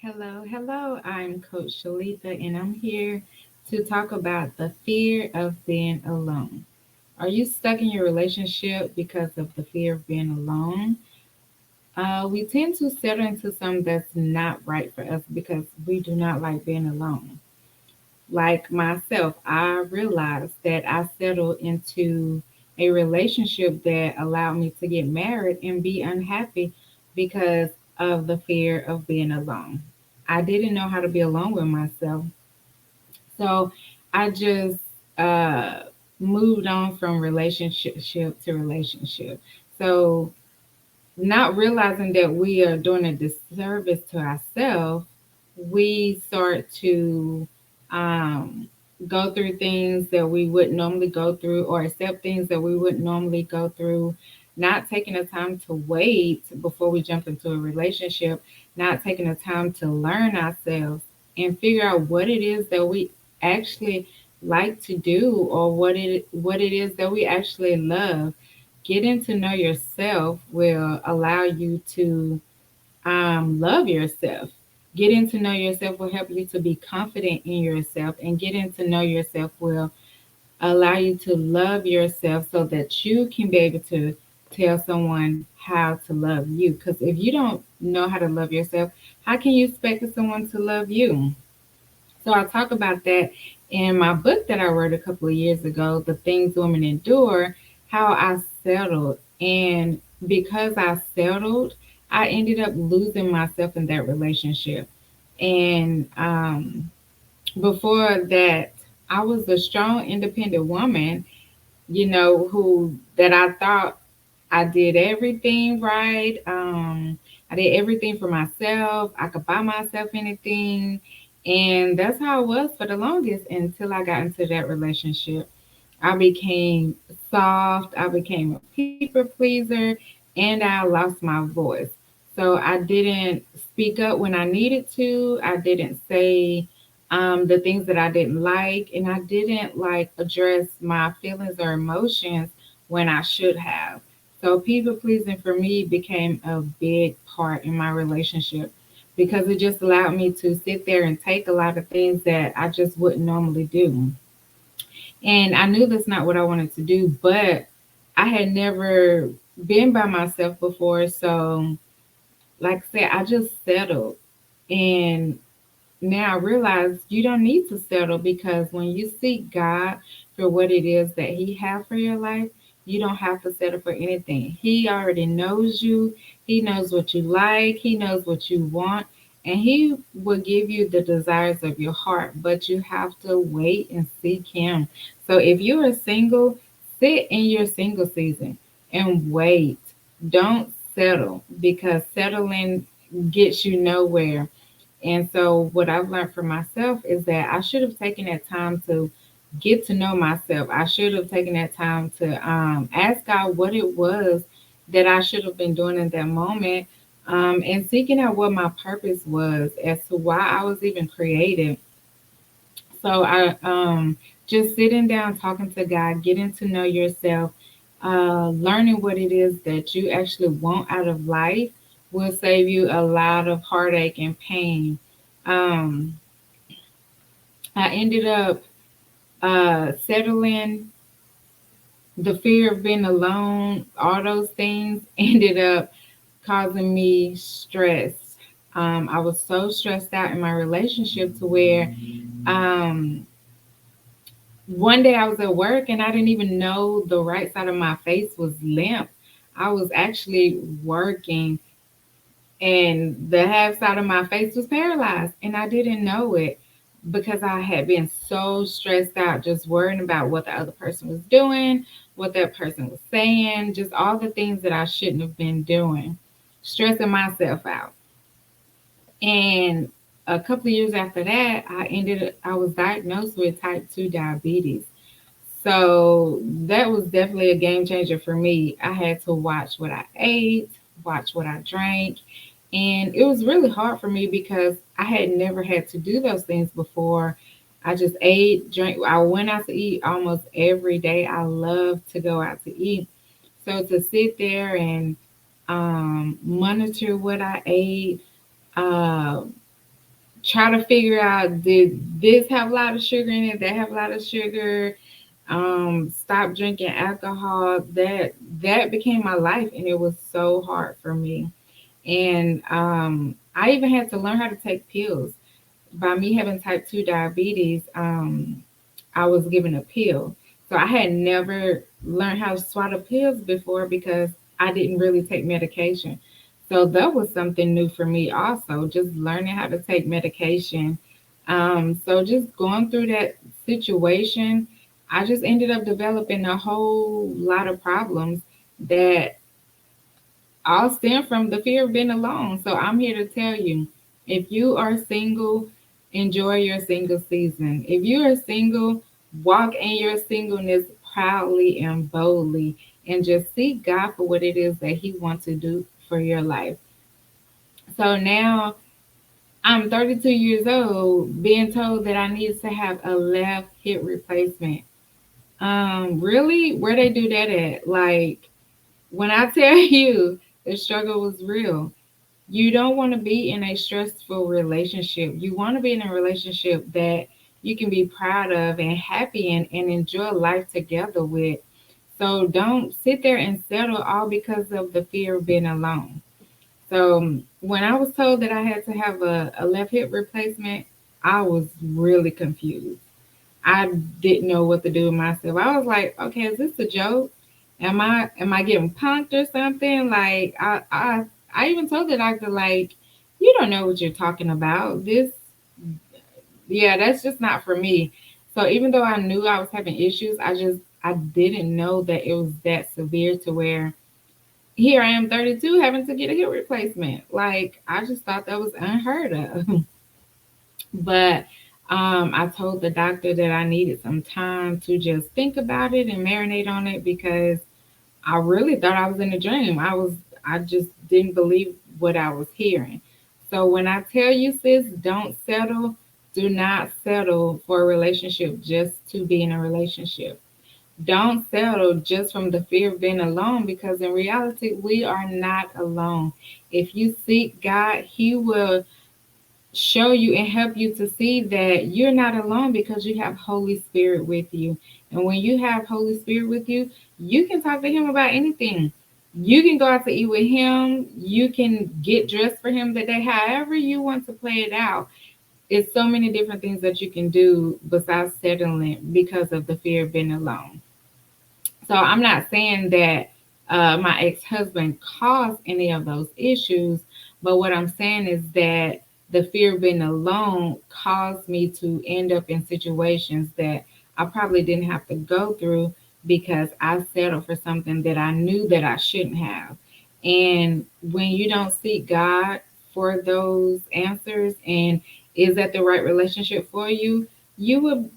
Hello, hello. I'm Coach Shalita, and I'm here to talk about the fear of being alone. Are you stuck in your relationship because of the fear of being alone? We tend to settle into something that's not right for us because we do not like being alone. Like myself, I realized that I settled into a relationship that allowed me to get married and be unhappy because of the fear of being alone. I didn't know how to be alone with myself. So I just uh, moved on from relationship to relationship. So, not realizing that we are doing a disservice to ourselves, we start to um, go through things that we wouldn't normally go through or accept things that we wouldn't normally go through, not taking the time to wait before we jump into a relationship, not taking the time to learn ourselves and figure out what it is that we actually like to do or what it is that we actually love. Getting to know yourself will allow you to love yourself. Getting to know yourself will help you to be confident in yourself, and getting to know yourself will allow you to love yourself so that you can be able to tell someone how to love you. Because if you don't know how to love yourself, how can you expect someone to love you? So I talk about that in my book that I wrote a couple of years ago, The Things Women Endure, how I settled. And because I settled, I ended up losing myself in that relationship. And before that, I was a strong, independent woman, who that I thought I did everything right. I did everything for myself. I could buy myself anything. And that's how it was for the longest until I got into that relationship. I became soft, I became a people pleaser, and I lost my voice. So I didn't speak up when I needed to. I didn't say the things that I didn't like, and I didn't like address my feelings or emotions when I should have. So people pleasing for me became a big part in my relationship because it just allowed me to sit there and take a lot of things that I just wouldn't normally do. And I knew that's not what I wanted to do, but I had never been by myself before. So, like I said, I just settled. And now I realize you don't need to settle because when you seek God for what it is that He has for your life, you don't have to settle for anything. He already knows you, He knows what you like, He knows what you want, and He will give you the desires of your heart, but you have to wait and seek Him. So if you are single, sit in your single season and wait. Don't settle because settling gets you nowhere. And so, what I've learned for myself is that I should have taken that time to get to know myself. I should have taken that time to ask God what it was that I should have been doing in that moment, and seeking out what my purpose was as to why I was even created. So, I just sitting down, talking to God, getting to know yourself, learning what it is that you actually want out of life will save you a lot of heartache and pain. Um, I ended up settling. The fear of being alone, all those things ended up causing me stress. I was so stressed out in my relationship to where um, one day I was at work and I didn't even know the right side of my face was limp. I was actually working and the half side of my face was paralyzed and I didn't know it because I had been so stressed out just worrying about what the other person was doing, what that person was saying, just all the things that I shouldn't have been doing, stressing myself out. And a couple of years after that, I was diagnosed with type 2 diabetes. So that was definitely a game changer for me. I had to watch what I ate, watch what I drank, and it was really hard for me because I had never had to do those things before. I just ate, drank. I went out to eat almost every day. I love to go out to eat. So to sit there and monitor what I ate, uh, try to figure out, did this have a lot of sugar in it, that have a lot of sugar, stop drinking alcohol. That became my life, and it was so hard for me. And I even had to learn how to take pills. By me having type 2 diabetes, I was given a pill. So I had never learned how to swallow pills before because I didn't really take medication. So that was something new for me also, just learning how to take medication. So just going through that situation, I just ended up developing a whole lot of problems that all stem from the fear of being alone. So I'm here to tell you, if you are single, enjoy your single season. If you are single, walk in your singleness proudly and boldly and just seek God for what it is that He wants to do for your life. So now I'm 32 years old, being told that I need to have a left hip replacement. Really? Where they do that at? Like, when I tell you the struggle was real, you don't want to be in a stressful relationship. You want to be in a relationship that you can be proud of and happy in and enjoy life together with. So don't sit there and settle all because of the fear of being alone. So when I was told that I had to have a left hip replacement, I was really confused. I didn't know what to do with myself. I was like, okay, is this a joke? Am I getting punked or something? Like I even told the doctor, like, you don't know what you're talking about. This, yeah, that's just not for me. So even though I knew I was having issues, I didn't know that it was that severe to where here I am 32 having to get a hip replacement. Like I just thought that was unheard of. But I told the doctor that I needed some time to just think about it and marinate on it because I really thought I was in a dream. I just didn't believe what I was hearing. So when I tell you, sis, don't settle, do not settle for a relationship just to be in a relationship. Don't settle just from the fear of being alone because in reality, we are not alone. If you seek God, He will show you and help you to see that you're not alone because you have Holy Spirit with you. And when you have Holy Spirit with you, you can talk to Him about anything. You can go out to eat with Him. You can get dressed for Him that day, however you want to play it out. It's so many different things that you can do besides settling because of the fear of being alone. So I'm not saying that my ex husband caused any of those issues, but what I'm saying is that the fear of being alone caused me to end up in situations that I probably didn't have to go through because I settled for something that I knew that I shouldn't have. And when you don't seek God for those answers and is that the right relationship for you, you will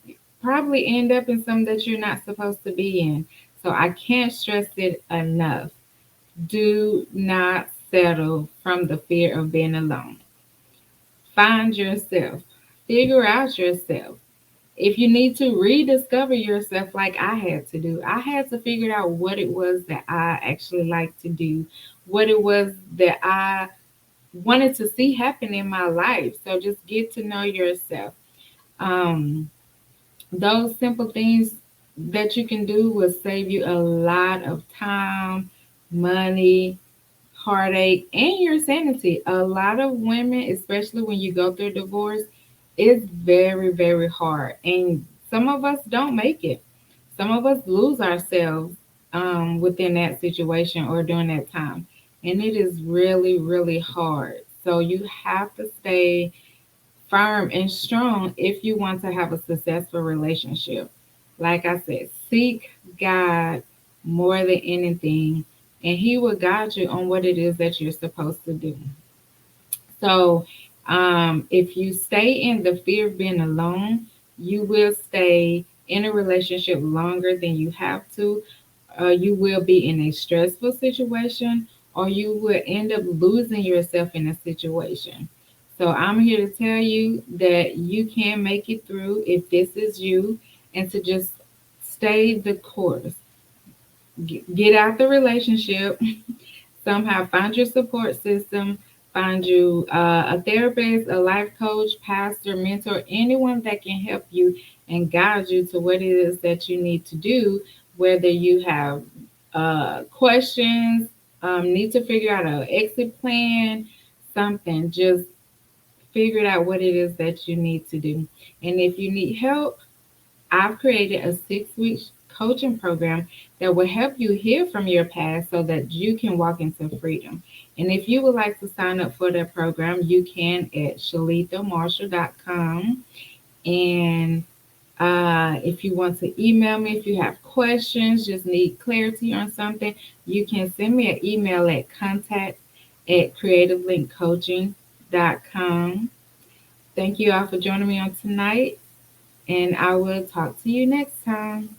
probably end up in something that you're not supposed to be in. So I can't stress it enough. Do not settle from the fear of being alone. Find yourself. Figure out yourself. If you need to rediscover yourself, like I had to do, I had to figure out what it was that I actually liked to do, what it was that I wanted to see happen in my life. So just get to know yourself. Um, those simple things that you can do will save you a lot of time, money, heartache, and your sanity. A lot of women, especially when you go through divorce, it's very, very hard. And some of us don't make it. Some of us lose ourselves within that situation or during that time. And it is really, really hard. So you have to stay firm and strong if you want to have a successful relationship. Like I said, seek God more than anything, and He will guide you on what it is that you're supposed to do. So, if you stay in the fear of being alone, you will stay in a relationship longer than you have to. You will be in a stressful situation, or you will end up losing yourself in a situation. So, I'm here to tell you that you can make it through if this is you, and to just stay the course. Get out the relationship, somehow find your support system, find you a therapist, a life coach, pastor, mentor, anyone that can help you and guide you to what it is that you need to do, whether you have questions, need to figure out an exit plan, something. Just figure out what it is that you need to do. And if you need help, I've created a 6 week coaching program that will help you heal from your past so that you can walk into freedom. And if you would like to sign up for that program, you can at shalithamarshall.com. And if you want to email me, if you have questions, just need clarity on something, you can send me an email at contact@creativelinkcoaching.com. Thank you all for joining me on tonight, and I will talk to you next time.